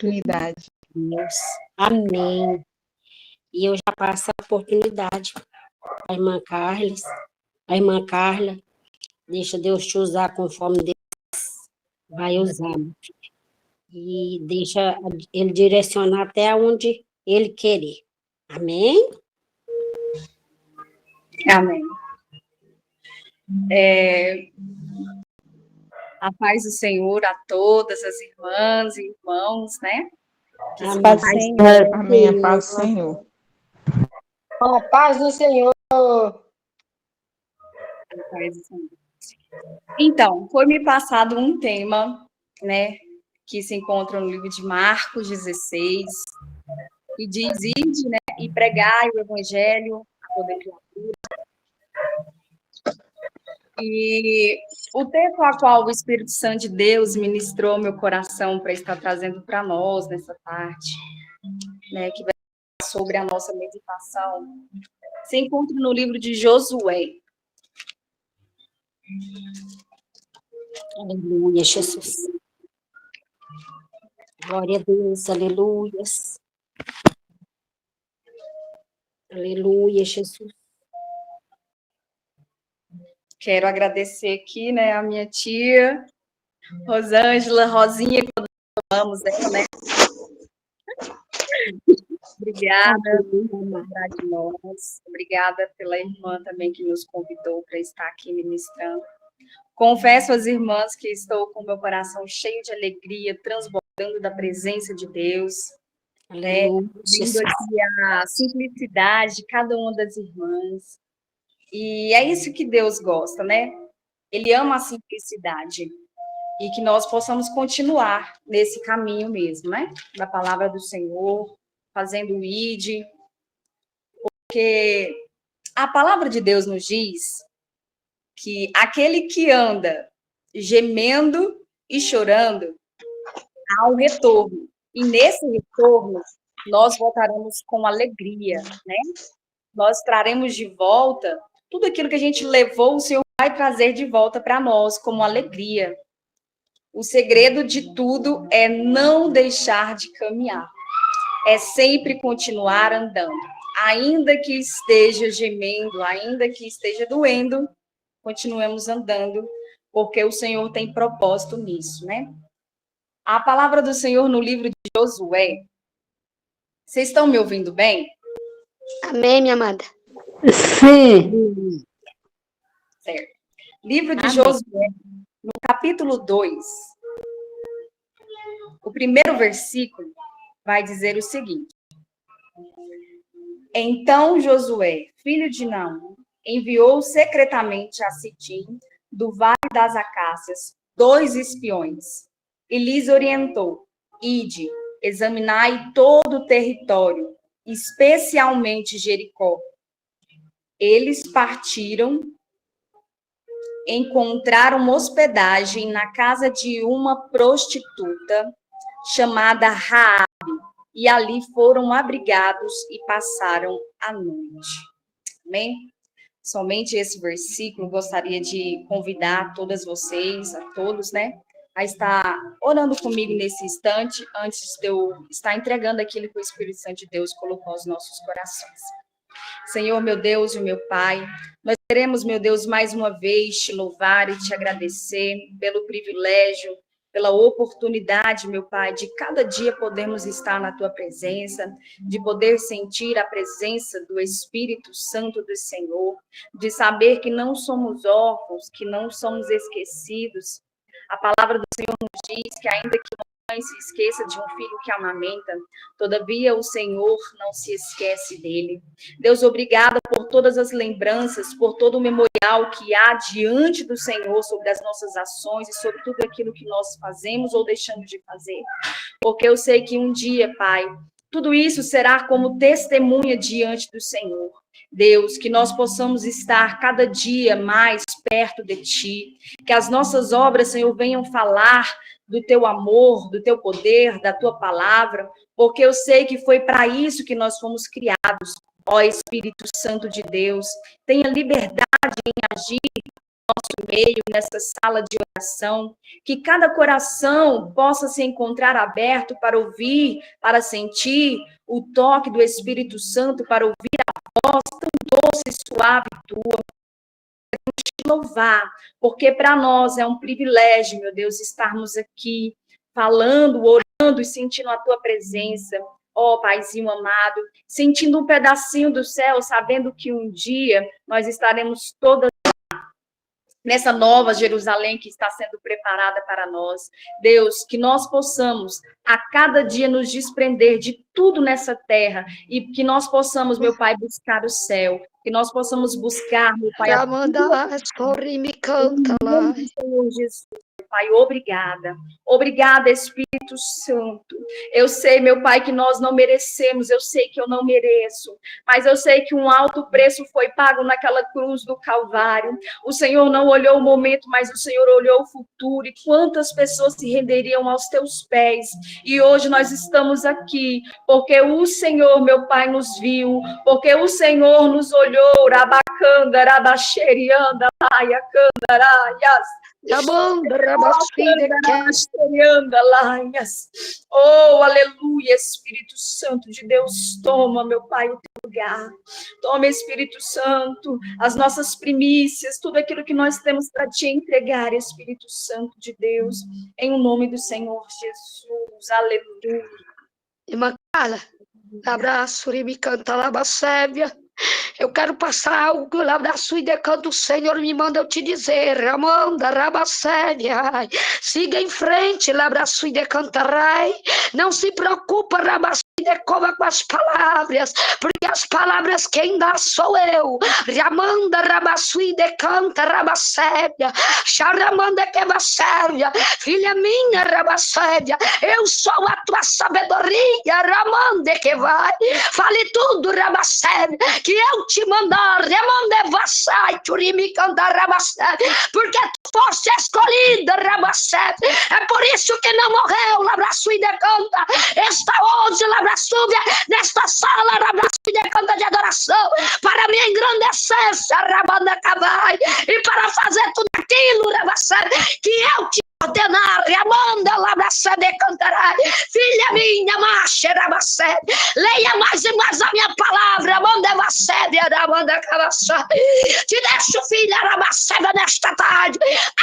oportunidade. Deus. Amém. E eu já passo a oportunidade. A irmã Carla, deixa Deus te usar conforme Deus vai usar. E deixa ele direcionar até onde ele querer. Amém? Amém. A paz do Senhor a todas as irmãs e irmãos, né? Amém. Paz do Senhor. Amém. A paz do Senhor. A paz do Senhor. Então, foi me passado um tema, né, que se encontra no livro de Marcos 16, que diz: ide, né, e pregai o evangelho a toda criatura. E o texto a qual o Espírito Santo de Deus ministrou meu coração para estar trazendo para nós nessa parte, né, que vai falar sobre a nossa meditação, se encontra no livro de Josué. Aleluia, Jesus. Glória a Deus, aleluia. Aleluia, Jesus. Quero agradecer aqui, né, a minha tia, Rosângela, Rosinha, que amamos ela, né? Obrigada por lembrar de nós. Obrigada pela irmã também que nos convidou para estar aqui ministrando. Confesso às irmãs que estou com meu coração cheio de alegria, transbordando da presença de Deus, né? Vendo aqui a simplicidade de cada uma das irmãs. E é isso que Deus gosta, né? Ele ama a simplicidade. E que nós possamos continuar nesse caminho mesmo, né? Da palavra do Senhor, fazendo o ID. Porque a palavra de Deus nos diz que aquele que anda gemendo e chorando, há um retorno. E nesse retorno, nós voltaremos com alegria, né? Nós traremos de volta tudo aquilo que a gente levou, o Senhor vai trazer de volta para nós como alegria. O segredo de tudo é não deixar de caminhar. É sempre continuar andando. Ainda que esteja gemendo, ainda que esteja doendo, continuemos andando, porque o Senhor tem propósito nisso, né? A palavra do Senhor no livro de Josué. Vocês estão me ouvindo bem? Amém, minha amada. Sim. Certo. Livro de Josué, no capítulo 2, o primeiro versículo vai dizer o seguinte: Então Josué, filho de Naum, enviou secretamente a Sitim, do Vale das Acácias, 2 espiões, e lhes orientou: ide, examinai todo o território, especialmente Jericó. Eles partiram, encontraram hospedagem na casa de uma prostituta chamada Raabe, e ali foram abrigados e passaram a noite. Amém? Somente esse versículo, gostaria de convidar todas vocês, a todos, né, a estar orando comigo nesse instante, antes de eu estar entregando aquilo que o Espírito Santo de Deus colocou aos nossos corações. Senhor, meu Deus e meu Pai, nós queremos, meu Deus, mais uma vez te louvar e te agradecer pelo privilégio, pela oportunidade, meu Pai, de cada dia podermos estar na Tua presença, de poder sentir a presença do Espírito Santo do Senhor, de saber que não somos órfãos, que não somos esquecidos. A palavra do Senhor nos diz que ainda que uma mãe se esqueça de um filho que amamenta, todavia o Senhor não se esquece dele. Deus, obrigada por todas as lembranças, por todo o memorial que há diante do Senhor sobre as nossas ações e sobre tudo aquilo que nós fazemos ou deixamos de fazer. Porque eu sei que um dia, Pai, tudo isso será como testemunha diante do Senhor. Deus, que nós possamos estar cada dia mais perto de Ti, que as nossas obras, Senhor, venham falar do Teu amor, do Teu poder, da Tua palavra, porque eu sei que foi para isso que nós fomos criados. Ó Espírito Santo de Deus, tenha liberdade em agir meio, nessa sala de oração, que cada coração possa se encontrar aberto para ouvir, para sentir o toque do Espírito Santo, para ouvir a voz tão doce e suave tua. Te louvar, porque para nós é um privilégio, meu Deus, estarmos aqui falando, orando e sentindo a tua presença. Ó, Paizinho amado, sentindo um pedacinho do céu, sabendo que um dia nós estaremos todas nessa nova Jerusalém que está sendo preparada para nós. Deus, que nós possamos a cada dia nos desprender de tudo nessa terra e que nós possamos, meu Pai, buscar o céu, que nós possamos buscar, meu Pai, me canta lá. Senhor Jesus. Pai, obrigada. Obrigada, Espírito Santo. Eu sei, meu Pai, que nós não merecemos, eu sei que eu não mereço, mas eu sei que um alto preço foi pago naquela cruz do Calvário. O Senhor não olhou o momento, mas o Senhor olhou o futuro, e quantas pessoas se renderiam aos teus pés. E hoje nós estamos aqui, porque o Senhor, meu Pai, nos viu, porque o Senhor nos olhou, rabacanda, rabaxerianda, laia, candaraias. Oh, aleluia, Espírito Santo de Deus, toma, meu Pai, o teu lugar. Toma, Espírito Santo, as nossas primícias, tudo aquilo que nós temos para te entregar, Espírito Santo de Deus, em o nome do Senhor Jesus, aleluia. Irmã Carla, abraço, me canta lá, Bacébia. Eu quero passar algo lá da sua decanto, o Senhor me manda eu te dizer, Ramanda, Rabacélia, siga em frente, Labra sua decantarai, não se preocupa, Rabacélia, com as palavras, porque as palavras quem dá sou eu, Ramanda, Rabassui decanta, Rabacélia, Charamanda que Bacélia, filha minha, Rabacélia, eu sou a tua sabedoria, Ramanda que vai, fale tudo, Rabacélia, que eu te mandar, Ramanda Vassai, Turimi cantar, Rabacélia, porque tu foste escolhida, Rabacélia, é por isso que não morreu, Labraçui decanta, está hoje, Labraçui, nesta sala, Labraçui decanta de adoração, para me engrandecer, Rabanda Cavai, e para fazer tudo aquilo, Rabacélia, que eu te ordenar, Ramanda, Labraça de cantará, filha minha, marcha, Rabacé, leia mais e mais a minha palavra, Ramanda Vacé, Ramanda Cavaçá, te deixo, filha Rabacé, nesta tarde,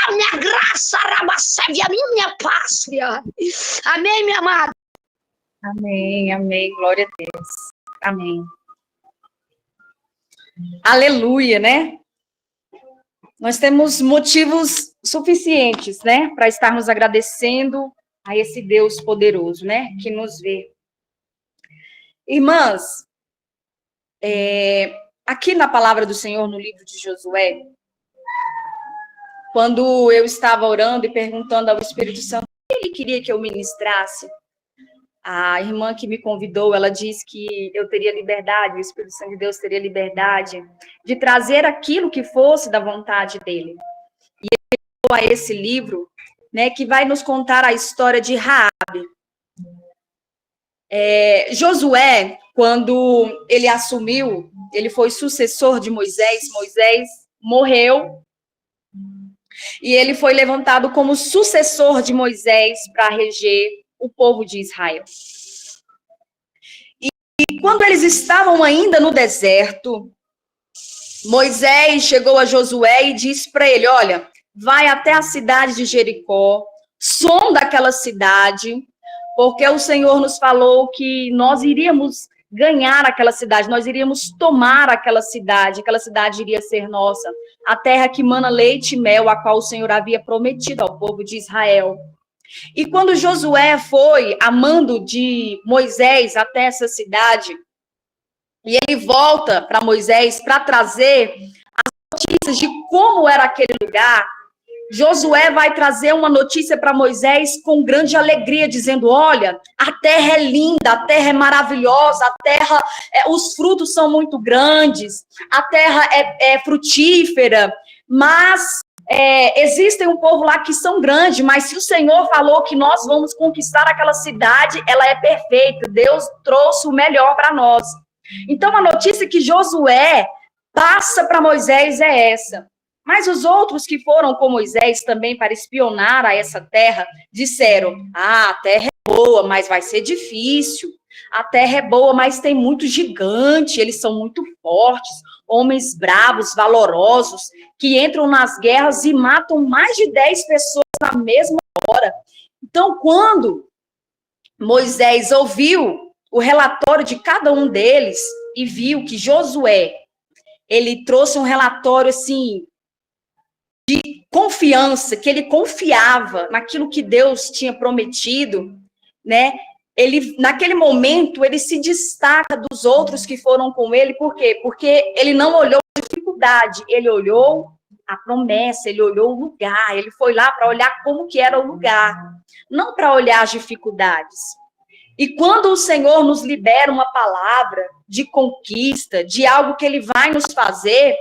a minha graça, Rabacé, e a minha paz, filha. Amém, minha amada. Amém, amém, glória a Deus, amém. Aleluia, né? Nós temos motivos suficientes, né, para estarmos agradecendo a esse Deus poderoso, né, que nos vê. Irmãs, aqui na palavra do Senhor, no livro de Josué, quando eu estava orando e perguntando ao Espírito Santo o que ele queria que eu ministrasse, a irmã que me convidou, ela disse que eu teria liberdade, o Espírito Santo de Deus teria liberdade de trazer aquilo que fosse da vontade dele. E ele falou a esse livro, né, que vai nos contar a história de Raabe. Josué, quando ele assumiu, ele foi sucessor de Moisés, Moisés morreu, e ele foi levantado como sucessor de Moisés para reger o povo de Israel. E quando eles estavam ainda no deserto, Moisés chegou a Josué e disse para ele, olha, vai até a cidade de Jericó, sonda aquela cidade, porque o Senhor nos falou que nós iríamos ganhar aquela cidade, nós iríamos tomar aquela cidade iria ser nossa, a terra que mana leite e mel, a qual o Senhor havia prometido ao povo de Israel. E quando Josué foi a mando de Moisés até essa cidade, e ele volta para Moisés para trazer as notícias de como era aquele lugar, Josué vai trazer uma notícia para Moisés com grande alegria, dizendo, olha, a terra é linda, a terra é maravilhosa, a terra, os frutos são muito grandes, a terra é frutífera, mas existem um povo lá que são grandes, mas se o Senhor falou que nós vamos conquistar aquela cidade, ela é perfeita, Deus trouxe o melhor para nós. Então, a notícia que Josué passa para Moisés é essa. Mas os outros que foram com Moisés também para espionar a essa terra, disseram, a terra é boa, mas vai ser difícil. A terra é boa, mas tem muito gigante, eles são muito fortes, homens bravos, valorosos, que entram nas guerras e matam mais de 10 pessoas na mesma hora. Então, quando Moisés ouviu o relatório de cada um deles e viu que Josué, ele trouxe um relatório assim de confiança, que ele confiava naquilo que Deus tinha prometido, né? Ele, naquele momento, ele se destaca dos outros que foram com ele. Por quê? Porque ele não olhou a dificuldade, ele olhou a promessa, ele olhou o lugar, ele foi lá para olhar como que era o lugar, não para olhar as dificuldades. E quando o Senhor nos libera uma palavra de conquista, de algo que ele vai nos fazer,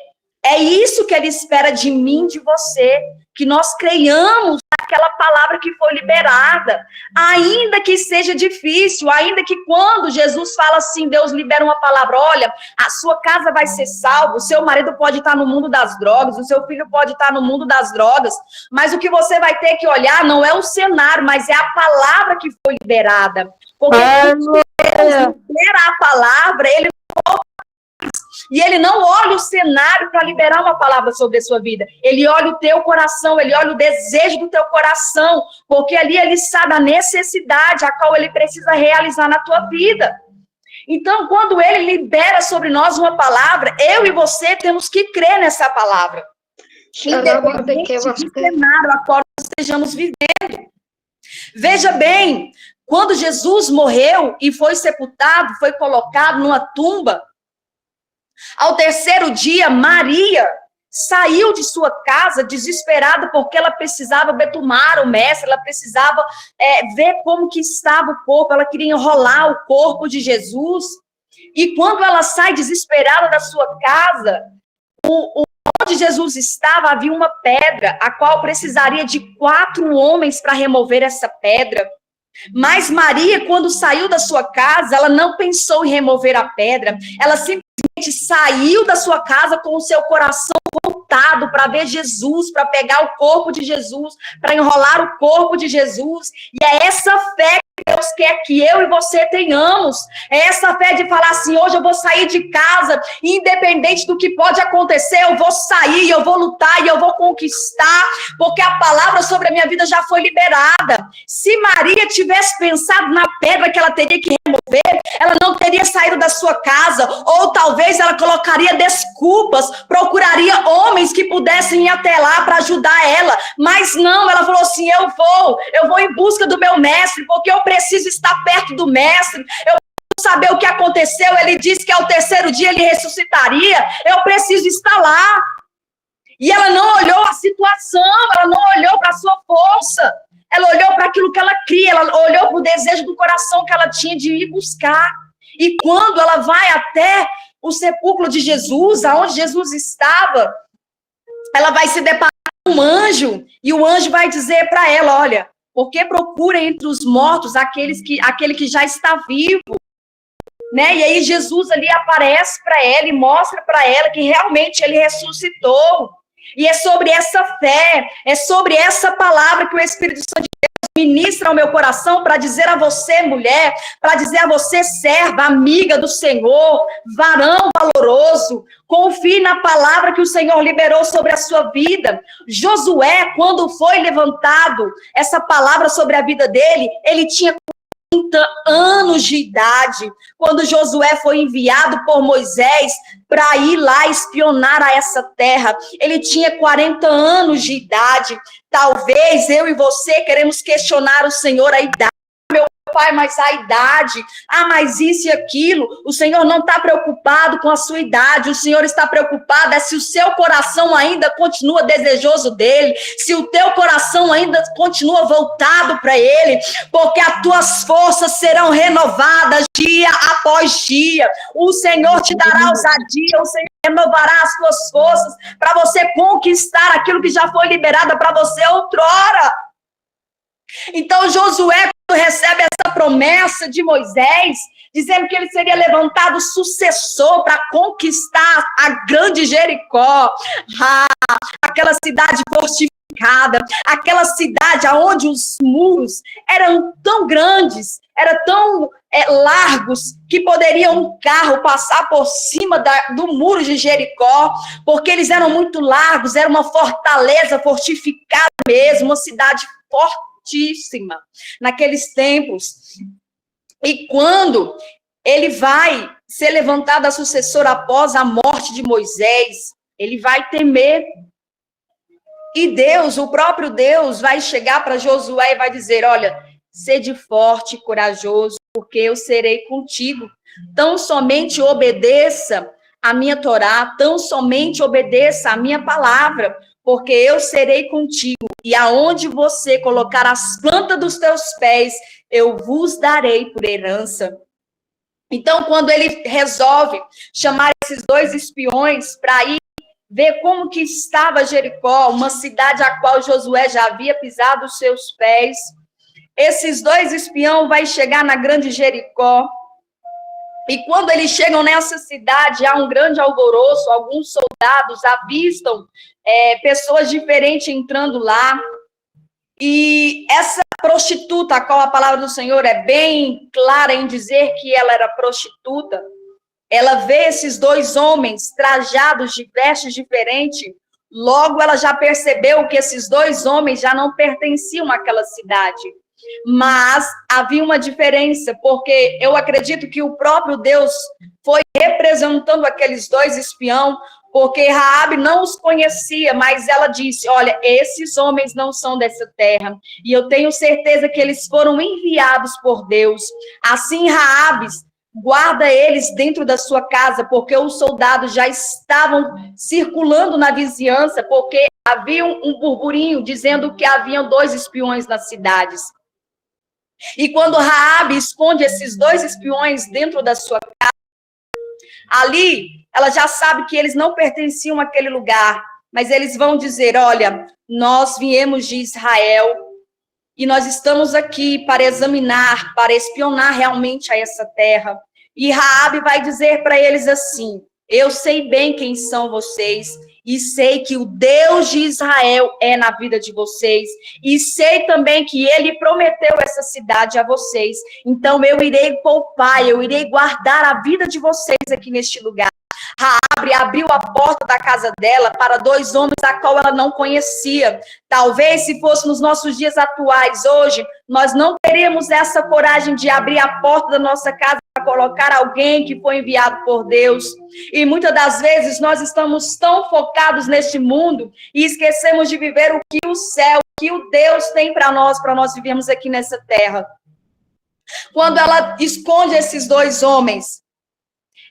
é isso que ele espera de mim, de você, que nós creiamos naquela palavra que foi liberada, ainda que seja difícil, ainda que quando Jesus fala assim, Deus libera uma palavra, olha, a sua casa vai ser salva, o seu marido pode estar no mundo das drogas, o seu filho pode estar no mundo das drogas, mas o que você vai ter que olhar não é o cenário, mas é a palavra que foi liberada, porque quando Deus libera a palavra, ele e ele não olha o cenário para liberar uma palavra sobre a sua vida. Ele olha o teu coração, ele olha o desejo do teu coração, porque ali ele sabe a necessidade a qual ele precisa realizar na tua vida. Então, quando ele libera sobre nós uma palavra, eu e você temos que crer nessa palavra. Independente do cenário a qual nós estejamos vivendo. Veja bem, quando Jesus morreu e foi sepultado, foi colocado numa tumba, ao terceiro dia, Maria saiu de sua casa desesperada porque ela precisava betumar o mestre, ela precisava ver como que estava o corpo, ela queria enrolar o corpo de Jesus. E quando ela sai desesperada da sua casa, onde Jesus estava havia uma pedra, a qual precisaria de 4 homens para remover essa pedra. Mas Maria, quando saiu da sua casa, ela não pensou em remover a pedra, ela simplesmente saiu da sua casa com o seu coração voltado para ver Jesus, para pegar o corpo de Jesus, para enrolar o corpo de Jesus. E é essa fé que Deus quer que eu e você tenhamos. É essa fé de falar assim, hoje eu vou sair de casa, independente do que pode acontecer, eu vou sair, eu vou lutar e eu vou conquistar, porque a palavra sobre a minha vida já foi liberada. Se Maria tivesse pensado na pedra que ela teria que remover, ela não teria saído da sua casa, ou talvez ela colocaria desculpas, procuraria homens que pudessem ir até lá para ajudar ela, mas não, ela falou assim, eu vou em busca do meu mestre, porque eu preciso estar perto do mestre, eu preciso saber o que aconteceu, ele disse que ao terceiro dia ele ressuscitaria, eu preciso estar lá. E ela não olhou a situação, ela não olhou para a sua força, ela olhou para aquilo que ela cria, ela olhou para o desejo do coração que ela tinha de ir buscar. E quando ela vai até o sepulcro de Jesus, aonde Jesus estava, ela vai se deparar com um anjo, e o anjo vai dizer para ela, olha, porque procura entre os mortos aquele que já está vivo, né? E aí Jesus ali aparece para ela e mostra para ela que realmente ele ressuscitou. E é sobre essa fé, é sobre essa palavra que o Espírito Santo de Deus ministra ao meu coração para dizer a você, mulher, para dizer a você, serva, amiga do Senhor, varão valoroso, confie na palavra que o Senhor liberou sobre a sua vida. Josué, quando foi levantado essa palavra sobre a vida dele, ele tinha 30 anos de idade, quando Josué foi enviado por Moisés para ir lá espionar a essa terra. Ele tinha 40 anos de idade. Talvez eu e você queremos questionar o Senhor a idade. Meu pai, mas a idade, mas isso e aquilo. O Senhor não está preocupado com a sua idade, o Senhor está preocupado se o seu coração ainda continua desejoso dele, se o teu coração ainda continua voltado para ele, porque as tuas forças serão renovadas dia após dia. O Senhor te dará ousadia, o Senhor renovará as tuas forças para você conquistar aquilo que já foi liberado para você outrora. Então Josué, quando recebe essa promessa de Moisés, dizendo que ele seria levantado sucessor para conquistar a grande Jericó, aquela cidade fortificada, aquela cidade onde os muros eram tão grandes, eram tão largos, que poderia um carro passar por cima do muro de Jericó, porque eles eram muito largos, era uma fortaleza fortificada mesmo, uma cidade fortíssima naqueles tempos. E quando ele vai ser levantado a sucessor após a morte de Moisés, ele vai temer. E Deus, o próprio Deus, vai chegar para Josué e vai dizer: olha, sede forte e corajoso, porque eu serei contigo. Tão somente obedeça a minha Torá, tão somente obedeça a minha palavra, porque eu serei contigo. E aonde você colocar as plantas dos teus pés, eu vos darei por herança. Então, quando ele resolve chamar esses 2 espiões para ir ver como que estava Jericó, uma cidade a qual Josué já havia pisado os seus pés, esses 2 espiões vão chegar na grande Jericó, e quando eles chegam nessa cidade, há um grande alvoroço, alguns soldados avistam pessoas diferentes entrando lá, e essa prostituta, a qual a palavra do Senhor é bem clara em dizer que ela era prostituta, ela vê esses 2 homens trajados de vestes diferentes, logo ela já percebeu que esses 2 homens já não pertenciam àquela cidade. Mas havia uma diferença, porque eu acredito que o próprio Deus foi representando aqueles 2 espiões, porque Raabe não os conhecia, mas ela disse: olha, esses homens não são dessa terra, e eu tenho certeza que eles foram enviados por Deus. Assim, Raabe guarda eles dentro da sua casa, porque os soldados já estavam circulando na vizinhança, porque havia um burburinho dizendo que haviam 2 espiões nas cidades. E quando Raabe esconde esses 2 espiões dentro da sua casa, ali ela já sabe que eles não pertenciam àquele lugar, mas eles vão dizer: olha, nós viemos de Israel e nós estamos aqui para examinar, para espionar realmente a essa terra. E Raabe vai dizer para eles assim: eu sei bem quem são vocês, e sei que o Deus de Israel é na vida de vocês, e sei também que ele prometeu essa cidade a vocês, então eu irei poupar, eu irei guardar a vida de vocês aqui neste lugar. Raabe abriu a porta da casa dela para 2 homens a qual ela não conhecia. Talvez se fosse nos nossos dias atuais, hoje, nós não teríamos essa coragem de abrir a porta da nossa casa para colocar alguém que foi enviado por Deus. E muitas das vezes nós estamos tão focados neste mundo e esquecemos de viver o que o céu, o que o Deus tem para nós vivermos aqui nessa terra. Quando ela esconde esses 2 homens,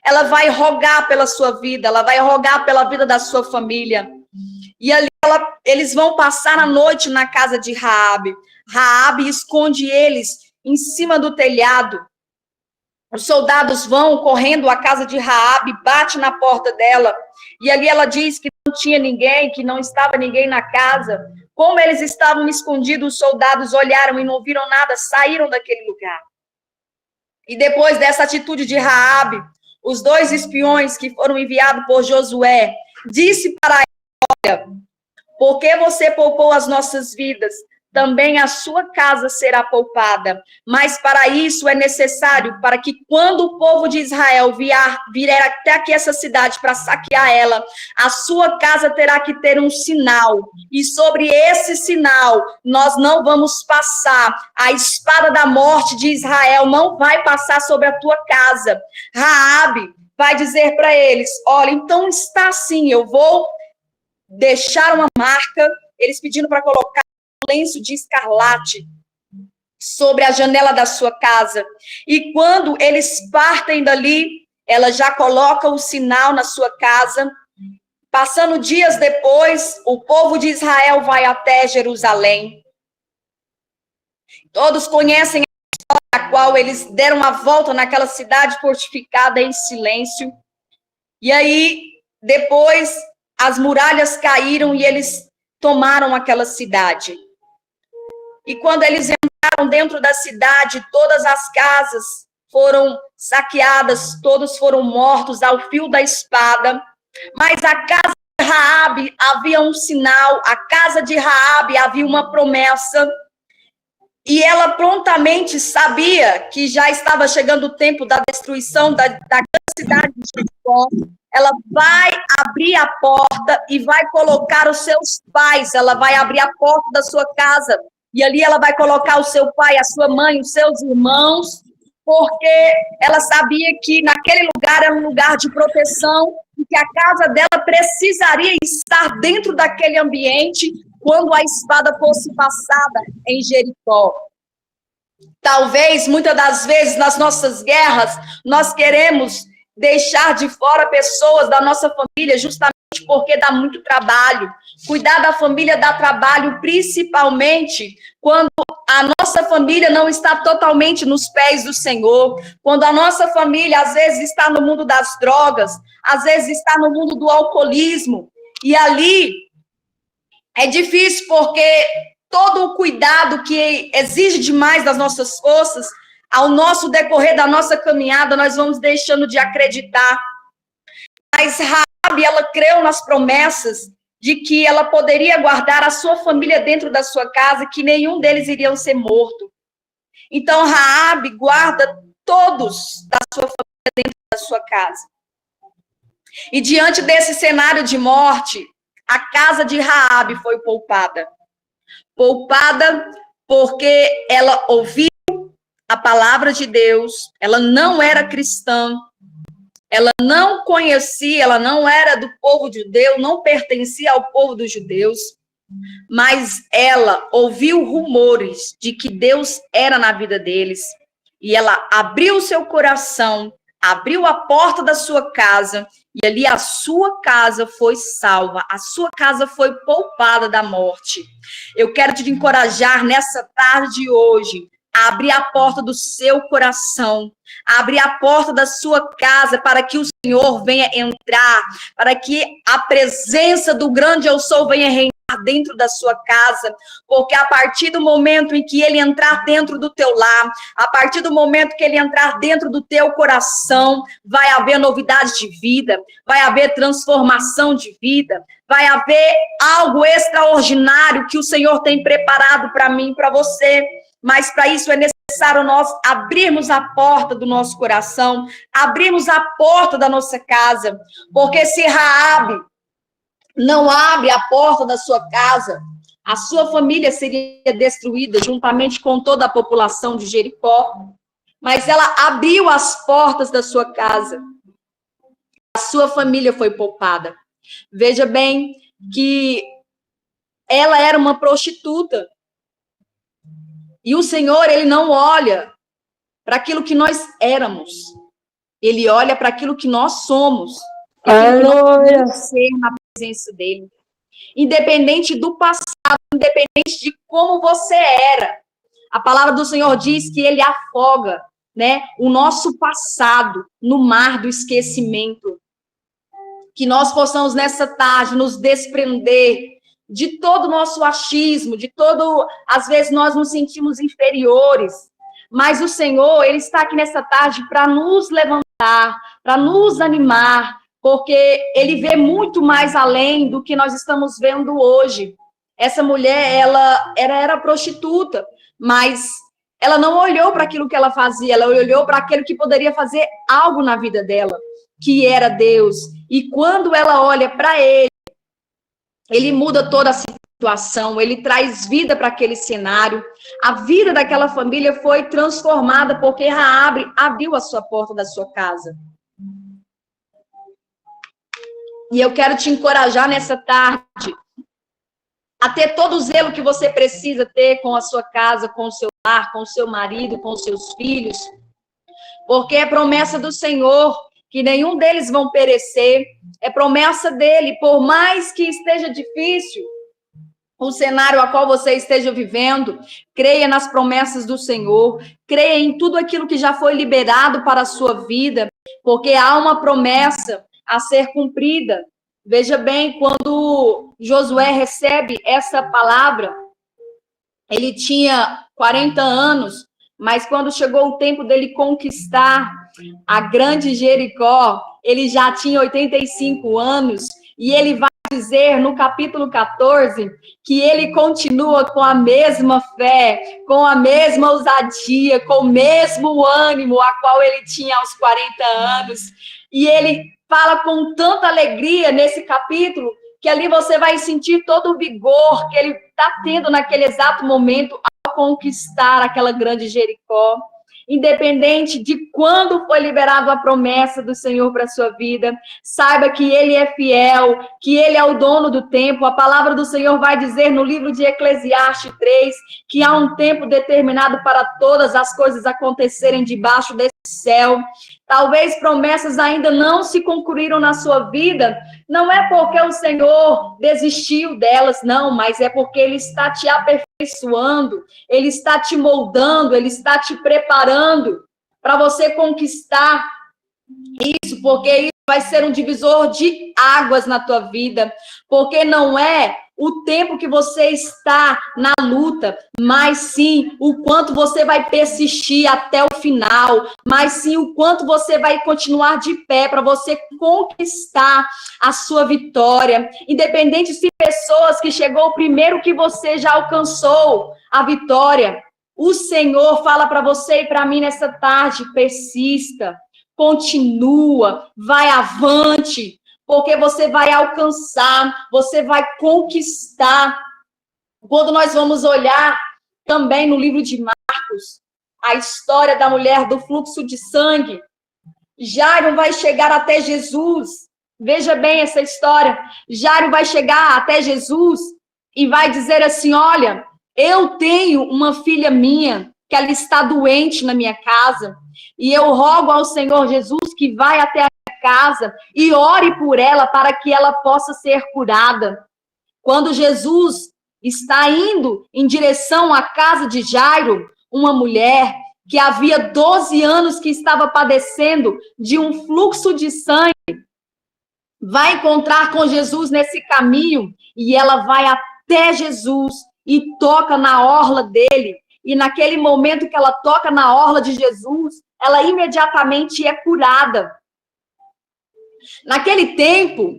ela vai rogar pela sua vida, ela vai rogar pela vida da sua família. E ali eles vão passar a noite na casa de Raabe. Raabe esconde eles em cima do telhado. Os soldados vão correndo à casa de Raabe, bate na porta dela, e ali ela diz que não tinha ninguém, que não estava ninguém na casa. Como eles estavam escondidos, os soldados olharam e não viram nada, saíram daquele lugar. E depois dessa atitude de Raabe, os 2 espiões que foram enviados por Josué, disse para ela: olha, porque você poupou as nossas vidas, também a sua casa será poupada. Mas para isso é necessário, para que quando o povo de Israel vier até aqui essa cidade para saquear ela, a sua casa terá que ter um sinal. E sobre esse sinal, nós não vamos passar. A espada da morte de Israel não vai passar sobre a tua casa. Raabe vai dizer para eles: olha, então está assim, eu vou deixar uma marca, eles pedindo para colocar lenço de escarlate sobre a janela da sua casa. E quando eles partem dali, ela já coloca o sinal na sua casa. Passando dias depois, o povo de Israel vai até Jerusalém. Todos conhecem a história a qual eles deram a volta naquela cidade fortificada em silêncio. E aí, depois, as muralhas caíram e eles tomaram aquela cidade. E quando eles entraram entraram dentro da cidade, todas as casas foram saqueadas, todos foram mortos ao fio da espada. Mas a casa de Raabe havia um sinal, a casa de Raabe havia uma promessa. E ela prontamente sabia que já estava chegando o tempo da destruição da cidade de Jericó. Ela vai abrir a porta e vai colocar os seus pais, ela vai abrir a porta da sua casa, e ali ela vai colocar o seu pai, a sua mãe, os seus irmãos, porque ela sabia que naquele lugar era um lugar de proteção, e que a casa dela precisaria estar dentro daquele ambiente quando a espada fosse passada em Jericó. Talvez, muitas das vezes, nas nossas guerras, nós queremos deixar de fora pessoas da nossa família, justamente porque dá muito trabalho. Cuidar da família dá trabalho, principalmente quando a nossa família não está totalmente nos pés do Senhor, quando a nossa família, às vezes, está no mundo das drogas, às vezes está no mundo do alcoolismo, e ali é difícil porque todo o cuidado que exige demais das nossas forças, ao nosso decorrer da nossa caminhada, nós vamos deixando de acreditar. Mas Raabe, ela creu nas promessas de que ela poderia guardar a sua família dentro da sua casa, que nenhum deles iriam ser morto. Então, Raabe guarda todos da sua família dentro da sua casa. E diante desse cenário de morte, a casa de Raabe foi poupada. Poupada porque ela ouviu a palavra de Deus, ela não era cristã, ela não conhecia, ela não era do povo judeu, não pertencia ao povo dos judeus, mas ela ouviu rumores de que Deus era na vida deles, e ela abriu o seu coração, abriu a porta da sua casa, e ali a sua casa foi salva, a sua casa foi poupada da morte. Eu quero te encorajar nessa tarde de hoje, a abrir a porta do seu coração, a abrir a porta da sua casa para que o Senhor venha entrar, para que a presença do grande eu sou venha reinar dentro da sua casa, porque a partir do momento em que ele entrar dentro do teu lar, a partir do momento que ele entrar dentro do teu coração, vai haver novidade de vida, vai haver transformação de vida, vai haver algo extraordinário que o Senhor tem preparado para mim, para você. Mas para isso é necessário nós abrirmos a porta do nosso coração, abrirmos a porta da nossa casa, porque se Raabe não abre a porta da sua casa, a sua família seria destruída juntamente com toda a população de Jericó. Mas ela abriu as portas da sua casa, a sua família foi poupada. Veja bem que ela era uma prostituta. E o Senhor, ele não olha para aquilo que nós éramos. Ele olha para aquilo que nós somos. Aleluia. Ser na presença dele. Independente do passado, independente de como você era. A palavra do Senhor diz que ele afoga, né, o nosso passado no mar do esquecimento. Que nós possamos nessa tarde nos desprender de todo o nosso achismo, de todo, às vezes nós nos sentimos inferiores, mas o Senhor, ele está aqui nessa tarde para nos levantar, para nos animar, porque ele vê muito mais além do que nós estamos vendo hoje. Essa mulher, ela era prostituta, mas ela não olhou para aquilo que ela fazia, ela olhou para aquilo que poderia fazer algo na vida dela, que era Deus. E quando ela olha para ele, ele muda toda a situação, ele traz vida para aquele cenário. A vida daquela família foi transformada porque Raabe abriu a sua porta da sua casa. E eu quero te encorajar nessa tarde a ter todo o zelo que você precisa ter com a sua casa, com o seu lar, com o seu marido, com os seus filhos. Porque é promessa do Senhor que nenhum deles vão perecer, é promessa dele, por mais que esteja difícil o cenário a qual você esteja vivendo, creia nas promessas do Senhor, creia em tudo aquilo que já foi liberado para a sua vida, porque há uma promessa a ser cumprida. Veja bem, quando Josué recebe essa palavra, ele tinha 40 anos, mas quando chegou o tempo dele conquistar a grande Jericó, ele já tinha 85 anos, e ele vai dizer no capítulo 14 que ele continua com a mesma fé, com a mesma ousadia, com o mesmo ânimo a qual ele tinha aos 40 anos. E ele fala com tanta alegria nesse capítulo, que ali você vai sentir todo o vigor que ele está tendo naquele exato momento ao conquistar aquela grande Jericó. Independente de quando foi liberado a promessa do Senhor para a sua vida, saiba que Ele é fiel, que Ele é o dono do tempo. A palavra do Senhor vai dizer no livro de Eclesiastes 3, que há um tempo determinado para todas as coisas acontecerem debaixo desse céu. Talvez promessas ainda não se concluíram na sua vida, não é porque o Senhor desistiu delas, não, mas é porque Ele está te aperfeiçoando, Ele está te moldando, Ele está te preparando para você conquistar isso, porque isso vai ser um divisor de águas na tua vida, porque não é o tempo que você está na luta, mas sim o quanto você vai persistir até o final, mas sim o quanto você vai continuar de pé para você conquistar a sua vitória, independente se pessoas que chegou primeiro que você já alcançou a vitória. O Senhor fala para você e para mim nessa tarde: persista, continua, vai avante, porque você vai alcançar, você vai conquistar. Quando nós vamos olhar também no livro de Marcos, a história da mulher do fluxo de sangue, Jairo vai chegar até Jesus. Veja bem essa história. Jairo vai chegar até Jesus e vai dizer assim: olha, eu tenho uma filha minha que ela está doente na minha casa, e eu rogo ao Senhor Jesus que vai até a casa e ore por ela para que ela possa ser curada. Quando Jesus está indo em direção à casa de Jairo, uma mulher que havia 12 anos que estava padecendo de um fluxo de sangue, vai encontrar com Jesus nesse caminho, e ela vai até Jesus e toca na orla dele. E naquele momento que ela toca na orla de Jesus, ela imediatamente é curada. Naquele tempo,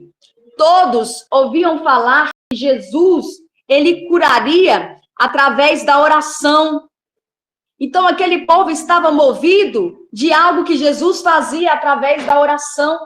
todos ouviam falar que Jesus, ele curaria através da oração. Então, aquele povo estava movido de algo que Jesus fazia através da oração.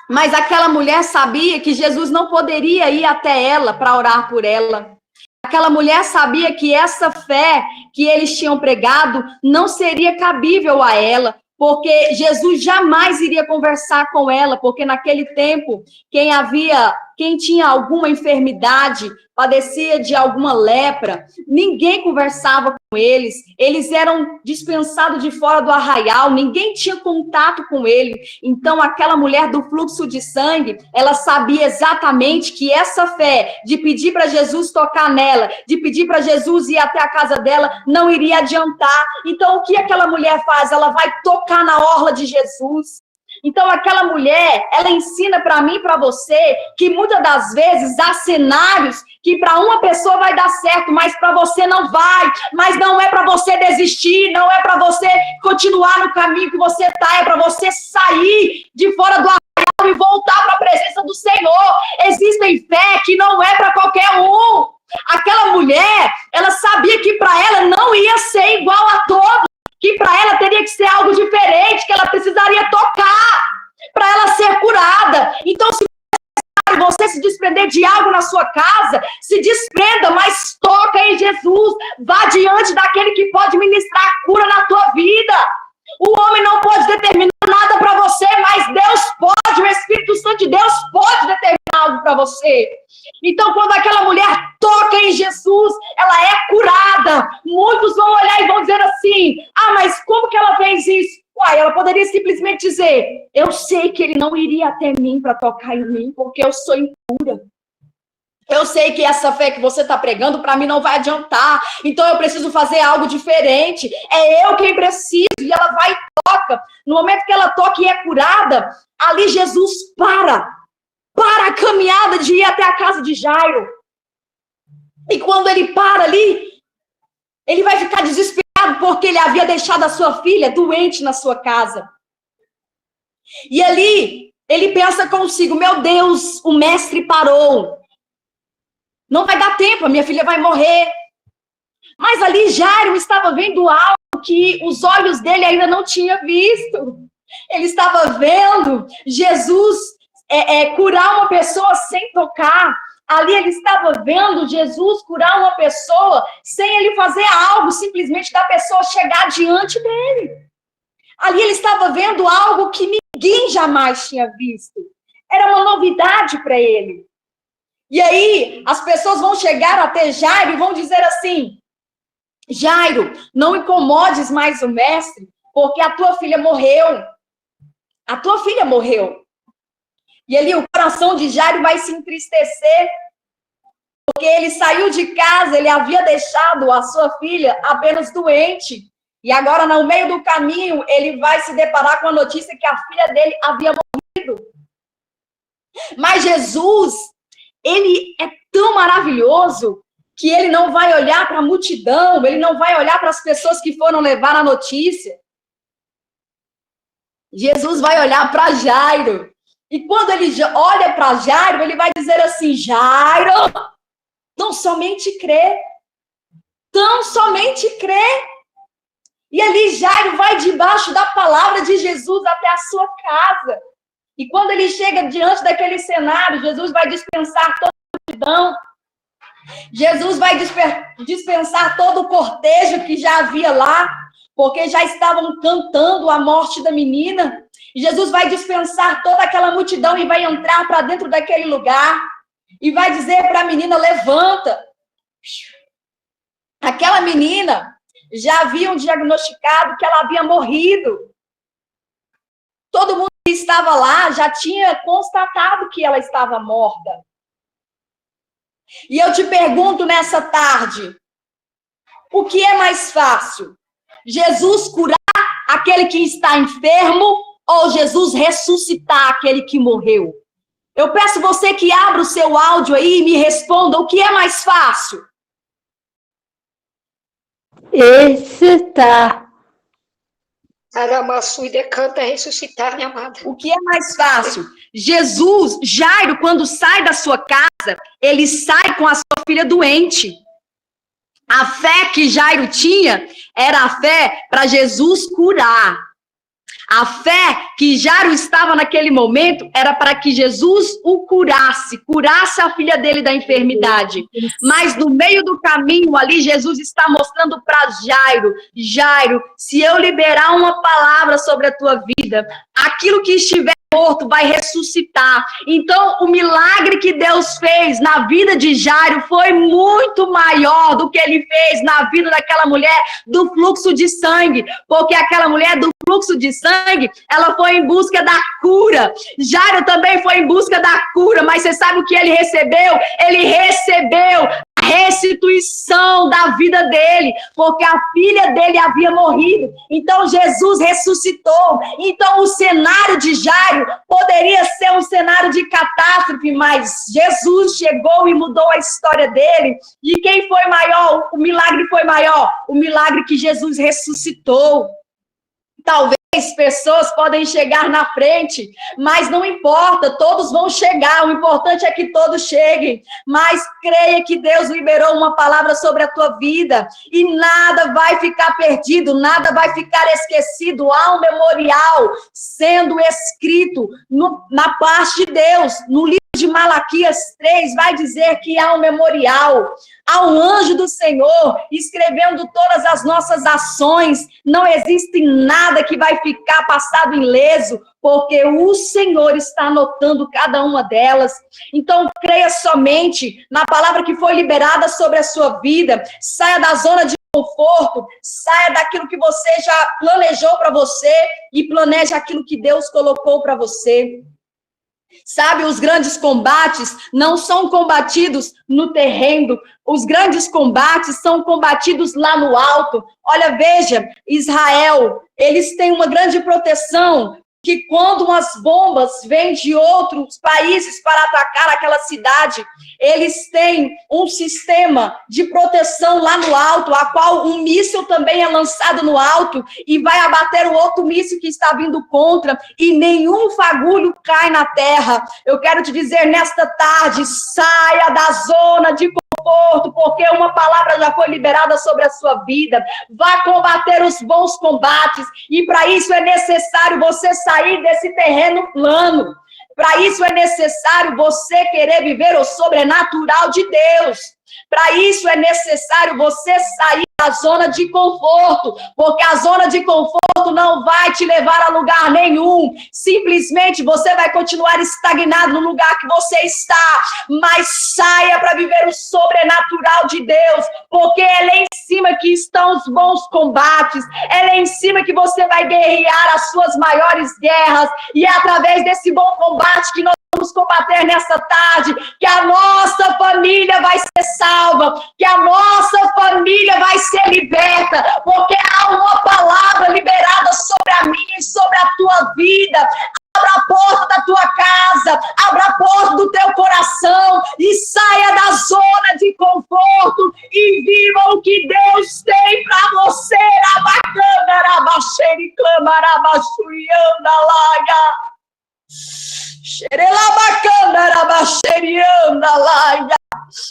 Mas aquela mulher sabia que Jesus não poderia ir até ela para orar por ela. Aquela mulher sabia que essa fé que eles tinham pregado não seria cabível a ela, porque Jesus jamais iria conversar com ela, porque naquele tempo, quem tinha alguma enfermidade, padecia de alguma lepra, ninguém conversava com eles, eles eram dispensados de fora do arraial, ninguém tinha contato com ele. Então, aquela mulher do fluxo de sangue, ela sabia exatamente que essa fé de pedir para Jesus tocar nela, de pedir para Jesus ir até a casa dela, não iria adiantar. Então, o que aquela mulher faz? Ela vai tocar na orla de Jesus. Então, aquela mulher, ela ensina para mim e para você que muitas das vezes há cenários que para uma pessoa vai dar certo, mas para você não vai. Mas não é para você desistir, não é para você continuar no caminho que você está, é para você sair de fora do arraial e voltar para a presença do Senhor. Existem fé que não é para qualquer um. Aquela mulher, ela sabia que para ela não ia ser igual a todos, que para ela teria que ser algo diferente, que ela precisaria tocar para ela ser curada. Então, se você se desprender de algo na sua casa, se desprenda, mas toca em Jesus. Vá diante daquele que pode ministrar a cura na tua vida. O homem não pode determinar nada para você, mas Deus pode, o Espírito Santo de Deus pode determinar algo para você. Então, quando aquela mulher toca em Jesus, ela é curada. Muitos vão olhar e vão dizer assim: ah, mas como que ela fez isso? Uai, ela poderia simplesmente dizer: eu sei que ele não iria até mim para tocar em mim, porque eu sou impura. Eu sei que essa fé que você está pregando para mim não vai adiantar, então eu preciso fazer algo diferente. É eu quem preciso. E ela vai e toca. No momento que ela toca e é curada, ali Jesus para a caminhada de ir até a casa de Jairo. E quando ele para ali, ele vai ficar desesperado porque ele havia deixado a sua filha doente na sua casa. E ali, ele pensa consigo, meu Deus, o mestre parou. Não vai dar tempo, a minha filha vai morrer. Mas ali Jairo estava vendo algo que os olhos dele ainda não tinham visto. Ele estava vendo Jesus curar uma pessoa sem tocar. Ali ele estava vendo Jesus curar uma pessoa sem ele fazer algo, simplesmente da pessoa chegar diante dele. Ali ele estava vendo algo que ninguém jamais tinha visto. Era uma novidade para ele. E aí as pessoas vão chegar até Jairo e vão dizer assim, Jairo, não incomodes mais o mestre, porque a tua filha morreu. A tua filha morreu. E ali o coração de Jairo vai se entristecer, porque ele saiu de casa, ele havia deixado a sua filha apenas doente. E agora, no meio do caminho, ele vai se deparar com a notícia que a filha dele havia morrido. Mas Jesus, ele é tão maravilhoso que ele não vai olhar para a multidão, ele não vai olhar para as pessoas que foram levar a notícia. Jesus vai olhar para Jairo. E quando ele olha para Jairo, ele vai dizer assim, Jairo, tão somente crê. Tão somente crê. E ali Jairo vai debaixo da palavra de Jesus até a sua casa. E quando ele chega diante daquele cenário, Jesus vai dispensar toda a multidão. Jesus vai dispensar todo o cortejo que já havia lá, porque já estavam cantando a morte da menina. E Jesus vai dispensar toda aquela multidão e vai entrar para dentro daquele lugar e vai dizer para a menina, levanta. Aquela menina já haviam diagnosticado que ela havia morrido. Todo mundo que estava lá já tinha constatado que ela estava morta. E eu te pergunto nessa tarde, o que é mais fácil? Jesus curar aquele que está enfermo ou Jesus ressuscitar aquele que morreu? Eu peço você que abra o seu áudio aí e me responda o que é mais fácil. Ressuscitar. Aramassu e decanta ressuscitar, minha amada. O que é mais fácil? Jesus, Jairo, quando sai da sua casa, ele sai com a sua filha doente. A fé que Jairo tinha era a fé para Jesus curar. A fé que Jairo estava naquele momento era para que Jesus o curasse a filha dele da enfermidade. Mas no meio do caminho ali, Jesus está mostrando para Jairo, Jairo, se eu liberar uma palavra sobre a tua vida, aquilo que estiver morto vai ressuscitar. Então, o milagre que Deus fez na vida de Jairo foi muito maior do que ele fez na vida daquela mulher do fluxo de sangue, porque aquela mulher do fluxo de sangue, ela foi em busca da cura. Jairo também foi em busca da cura, mas você sabe o que ele recebeu? Ele recebeu a restituição da vida dele, porque a filha dele havia morrido. Então Jesus ressuscitou. Então o cenário de Jairo poderia ser um cenário de catástrofe, mas Jesus chegou e mudou a história dele. E quem foi maior? O milagre foi maior. O milagre que Jesus ressuscitou. Talvez pessoas podem chegar na frente, mas não importa, todos vão chegar, o importante é que todos cheguem, mas creia que Deus liberou uma palavra sobre a tua vida, e nada vai ficar perdido, nada vai ficar esquecido. Há um memorial sendo escrito na parte de Deus, no livro de Malaquias 3, vai dizer que há um memorial, há um anjo do Senhor escrevendo todas as nossas ações. Não existe nada que vai ficar passado ileso, porque o Senhor está anotando cada uma delas. Então, creia somente na palavra que foi liberada sobre a sua vida. Saia da zona de conforto, saia daquilo que você já planejou para você e planeje aquilo que Deus colocou para você. Sabe, os grandes combates não são combatidos no terreno, os grandes combates são combatidos lá no alto. Olha, veja, Israel, eles têm uma grande proteção, que quando umas bombas vêm de outros países para atacar aquela cidade, eles têm um sistema de proteção lá no alto, a qual um míssil também é lançado no alto e vai abater o outro míssil que está vindo contra, e nenhum fagulho cai na terra. Eu quero te dizer nesta tarde, saia da zona de conforto, porque uma palavra já foi liberada sobre a sua vida. Vá combater os bons combates, e para isso é necessário você sair desse terreno plano. Para isso é necessário você querer viver o sobrenatural de Deus. Para isso é necessário você sair da zona de conforto, porque a zona de conforto não vai te levar a lugar nenhum. Simplesmente você vai continuar estagnado no lugar que você está. Mas saia para viver o sobrenatural de Deus, porque é lá em cima que estão os bons combates. É lá em cima que você vai guerrear as suas maiores guerras. E é através desse bom combate que nós vamos combater nessa tarde, que a nossa família vai ser salva, que a nossa família vai ser liberta, porque há uma palavra liberada sobre a minha e sobre a tua vida. Abra a porta da tua casa, abra a porta do teu coração e saia da zona de conforto e viva o que Deus tem para você. Rabacana, rabaxeri, clama, rabaxurianda, laia.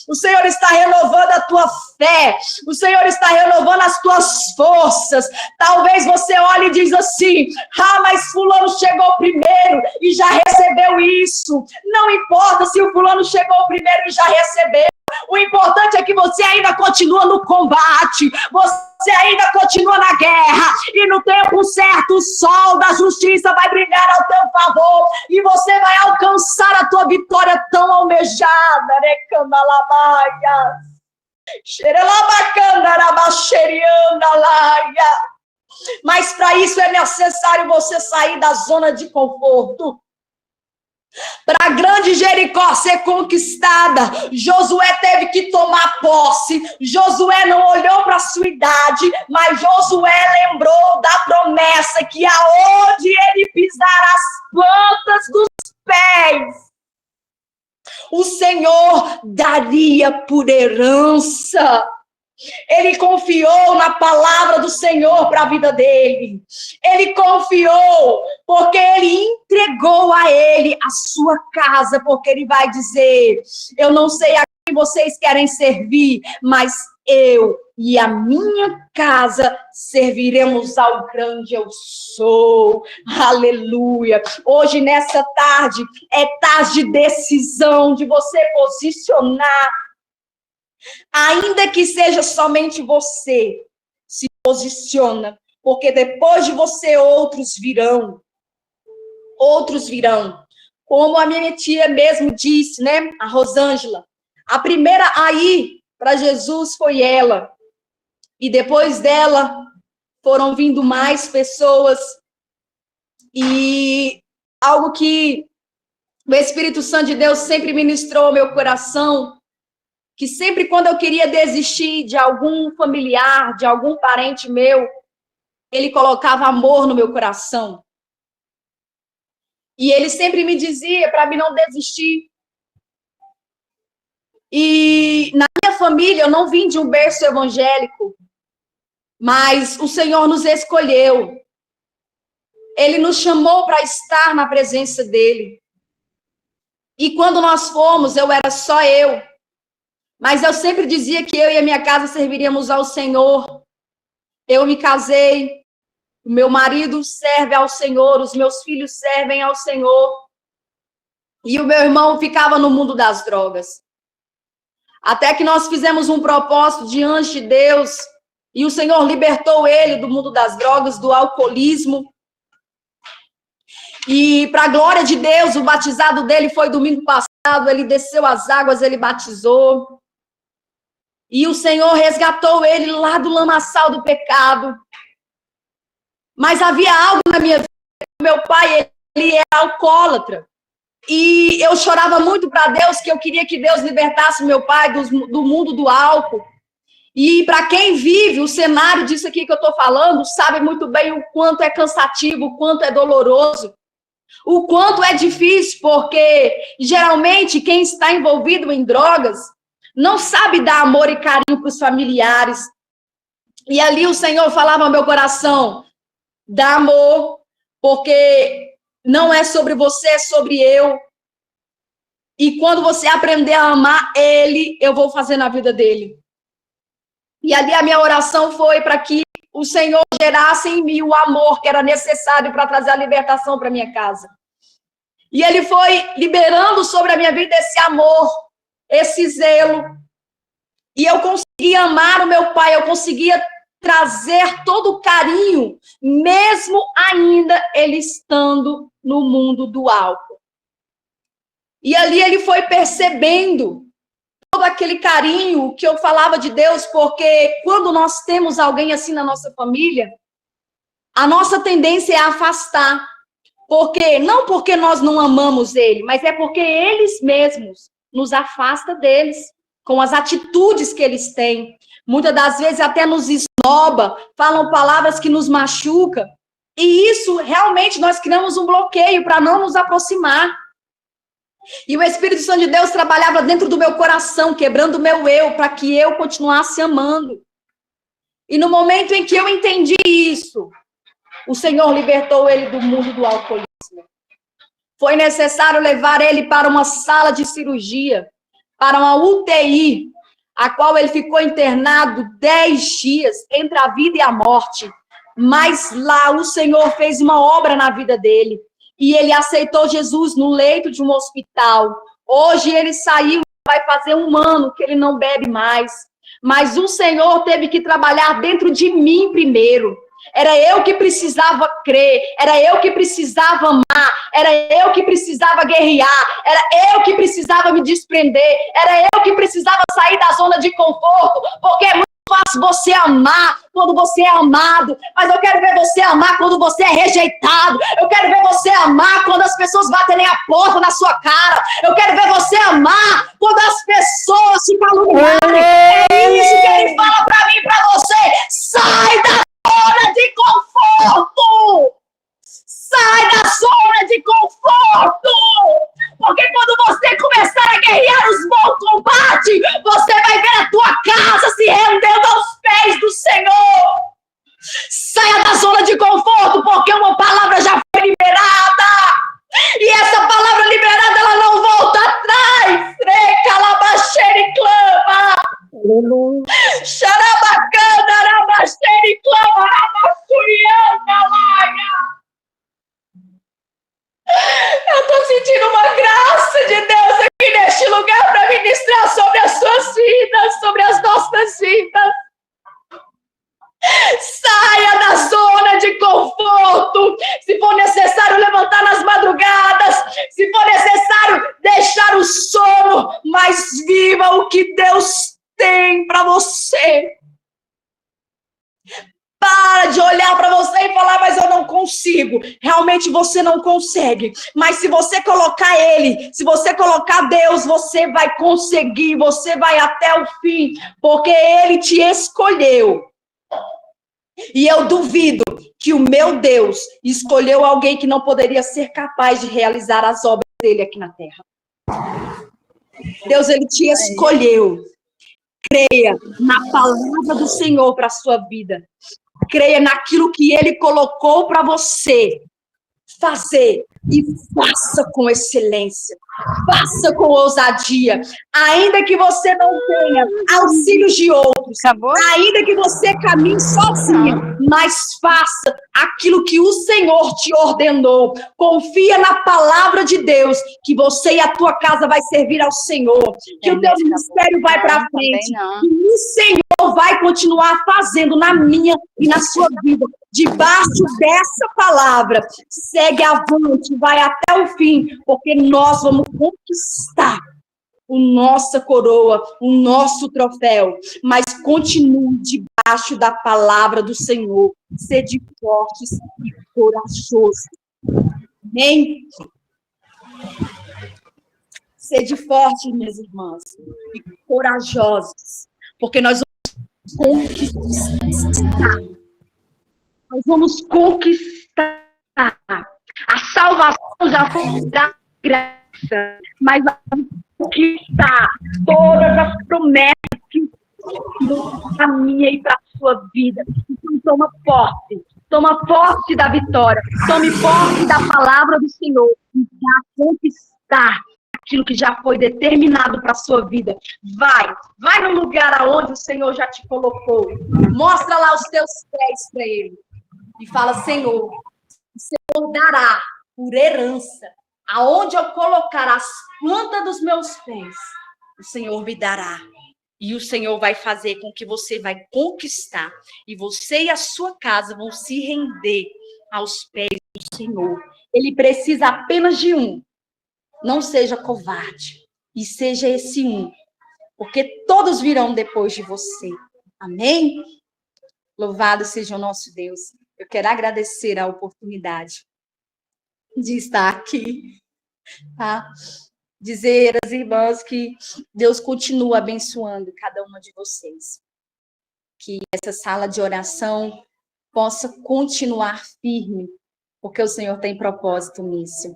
O Senhor está renovando a tua fé, o Senhor está renovando as tuas forças. Talvez você olhe e diz assim: mas fulano chegou primeiro e já recebeu isso. Não importa se o fulano chegou primeiro e já recebeu. O importante é que você ainda continua no combate, você ainda continua na guerra, e no tempo certo o sol da justiça vai brilhar ao teu favor, e você vai alcançar a tua vitória tão almejada, né, Candalabaia? Mas para isso é necessário você sair da zona de conforto. Para a grande Jericó ser conquistada, Josué teve que tomar posse. Josué não olhou para a sua idade, mas Josué lembrou da promessa que aonde ele pisar as plantas dos pés, o Senhor daria por herança. Ele confiou na palavra do Senhor para a vida dele. Ele confiou porque ele entregou a ele a sua casa, porque ele vai dizer: eu não sei a quem vocês querem servir, mas eu e a minha casa serviremos ao grande eu sou. Aleluia. Hoje, nessa tarde, é tarde de decisão, de você posicionar. Ainda que seja somente você, se posiciona, porque depois de você outros virão. Outros virão. Como a minha tia mesmo disse, né? A Rosângela. A primeira a ir para Jesus foi ela. E depois dela foram vindo mais pessoas. E algo que o Espírito Santo de Deus sempre ministrou ao meu coração, que sempre quando eu queria desistir de algum familiar, de algum parente meu, ele colocava amor no meu coração. E ele sempre me dizia para mim não desistir. E na minha família, eu não vim de um berço evangélico, mas o Senhor nos escolheu. Ele nos chamou para estar na presença dele. E quando nós fomos, eu era só eu. Mas eu sempre dizia que eu e a minha casa serviríamos ao Senhor. Eu me casei, o meu marido serve ao Senhor, os meus filhos servem ao Senhor. E o meu irmão ficava no mundo das drogas. Até que nós fizemos um propósito diante de Deus, e o Senhor libertou ele do mundo das drogas, do alcoolismo. E para a glória de Deus, o batizado dele foi domingo passado, ele desceu as águas, ele batizou. E o Senhor resgatou ele lá do lamaçal do pecado. Mas havia algo na minha vida. Meu pai, ele é alcoólatra. E eu chorava muito para Deus, que eu queria que Deus libertasse meu pai do mundo do álcool. E para quem vive o cenário disso aqui que eu estou falando, sabe muito bem o quanto é cansativo, o quanto é doloroso. O quanto é difícil, porque geralmente quem está envolvido em drogas não sabe dar amor e carinho para os familiares. E ali o Senhor falava ao meu coração: dá amor, porque não é sobre você, é sobre eu. E quando você aprender a amar ele, eu vou fazer na vida dele. E ali a minha oração foi para que o Senhor gerasse em mim o amor que era necessário para trazer a libertação para minha casa. E ele foi liberando sobre a minha vida esse amor, esse zelo. E eu conseguia amar o meu pai, eu conseguia trazer todo o carinho, mesmo ainda ele estando no mundo do álcool. E ali ele foi percebendo todo aquele carinho que eu falava de Deus, porque quando nós temos alguém assim na nossa família, a nossa tendência é afastar. Porque não porque nós não amamos ele, mas é porque eles mesmos nos afastam deles, com as atitudes que eles têm. Muitas das vezes até nos esnoba, falam palavras que nos machucam. E isso, realmente, nós criamos um bloqueio para não nos aproximar. E o Espírito Santo de Deus trabalhava dentro do meu coração, quebrando o meu eu, para que eu continuasse amando. E no momento em que eu entendi isso, o Senhor libertou ele do mundo do alcoolismo. Foi necessário levar ele para uma sala de cirurgia, para uma UTI, a qual ele ficou internado 10 dias, entre a vida e a morte. Mas lá o Senhor fez uma obra na vida dele. E ele aceitou Jesus no leito de um hospital. Hoje ele saiu, vai fazer 1 ano que ele não bebe mais. Mas o Senhor teve que trabalhar dentro de mim primeiro. Era eu que precisava crer, era eu que precisava amar, era eu que precisava guerrear, era eu que precisava me desprender, era eu que precisava sair da zona de conforto, porque é muito fácil você amar quando você é amado, mas eu quero ver você amar quando você é rejeitado, eu quero ver você amar quando as pessoas batem a porta na sua cara, eu quero ver você amar quando as pessoas te caluniarem. É isso que ele fala pra mim e pra você: sai da zona de conforto! Sai da zona de conforto! Porque quando você começar a guerrear os bons combates, você vai ver a tua casa se rendendo aos pés do Senhor. Saia da zona de conforto, porque uma palavra já foi liberada. E essa palavra liberada, ela não volta atrás. Recalabaxericlama. Xarabacana, arabaxericlama, arabaxuriana, laia. Eu estou sentindo uma graça de Deus aqui neste lugar para ministrar sobre as suas vidas, sobre as nossas vidas. Saia da zona de conforto. Se for necessário levantar nas madrugadas, se for necessário deixar o sono, mas viva o que Deus tem para você. Para de olhar para você e falar: mas eu não consigo. Realmente você não consegue. Mas se você colocar ele, se você colocar Deus, você vai conseguir. Você vai até o fim. Porque ele te escolheu. E eu duvido que o meu Deus escolheu alguém que não poderia ser capaz de realizar as obras dele aqui na terra. Deus, ele te escolheu. Creia na palavra do Senhor para a sua vida. Creia naquilo que ele colocou para você fazer e faça com excelência, faça com ousadia, ainda que você não tenha auxílios de outros, ainda que você caminhe sozinha, mas faça aquilo que o Senhor te ordenou. Confia na palavra de Deus, que você e a tua casa vai servir ao Senhor, que o teu ministério vai para frente, que o Senhor vai continuar fazendo na minha e na sua vida. Debaixo dessa palavra, segue avante, vai até o fim, porque nós vamos conquistar a nossa coroa, o nosso troféu, mas continue debaixo da palavra do Senhor. Sede fortes e corajosos. Amém? Sede fortes, minhas irmãs, e corajosos, porque nós vamos conquistar. Nós vamos conquistar a salvação vai conquistar graça, mas vai conquistar todas as promessas que para minha e para a sua vida. Então, toma posse da vitória, tome posse da palavra do Senhor e vai conquistar aquilo que já foi determinado para a sua vida. Vai no lugar aonde o Senhor já te colocou. Mostra lá os teus pés para Ele e fala: Senhor, o Senhor dará por herança aonde eu colocar as plantas dos meus pés, o Senhor me dará. E o Senhor vai fazer com que você vai conquistar. E você e a sua casa vão se render aos pés do Senhor. Ele precisa apenas de um. Não seja covarde. E seja esse um. Porque todos virão depois de você. Amém? Louvado seja o nosso Deus. Eu quero agradecer a oportunidade de estar aqui. Tá? Dizer às irmãs que Deus continua abençoando cada uma de vocês. Que essa sala de oração possa continuar firme, porque o Senhor tem propósito nisso.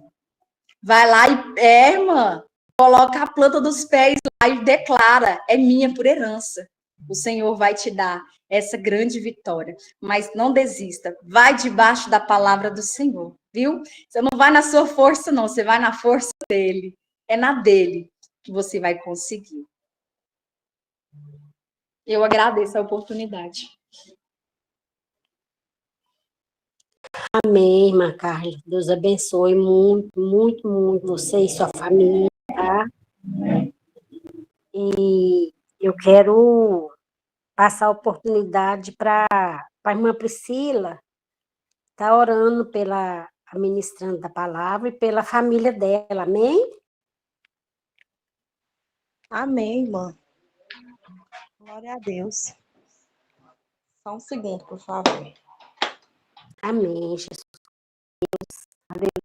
Vai lá e, irmã, coloca a planta dos pés lá e declara: é minha por herança. O Senhor vai te dar essa grande vitória. Mas não desista. Vai debaixo da palavra do Senhor, viu? Você não vai na sua força, não. Você vai na força dele. É na dele que você vai conseguir. Eu agradeço a oportunidade. Amém, irmã Carla. Deus abençoe muito, muito, muito você e sua família, tá? E eu quero passar a oportunidade para a irmã Priscila estar orando pela a ministrando da palavra e pela família dela, amém? Amém, irmã. Glória a Deus. Só um segundo, por favor. Amém, Jesus. Aleluia.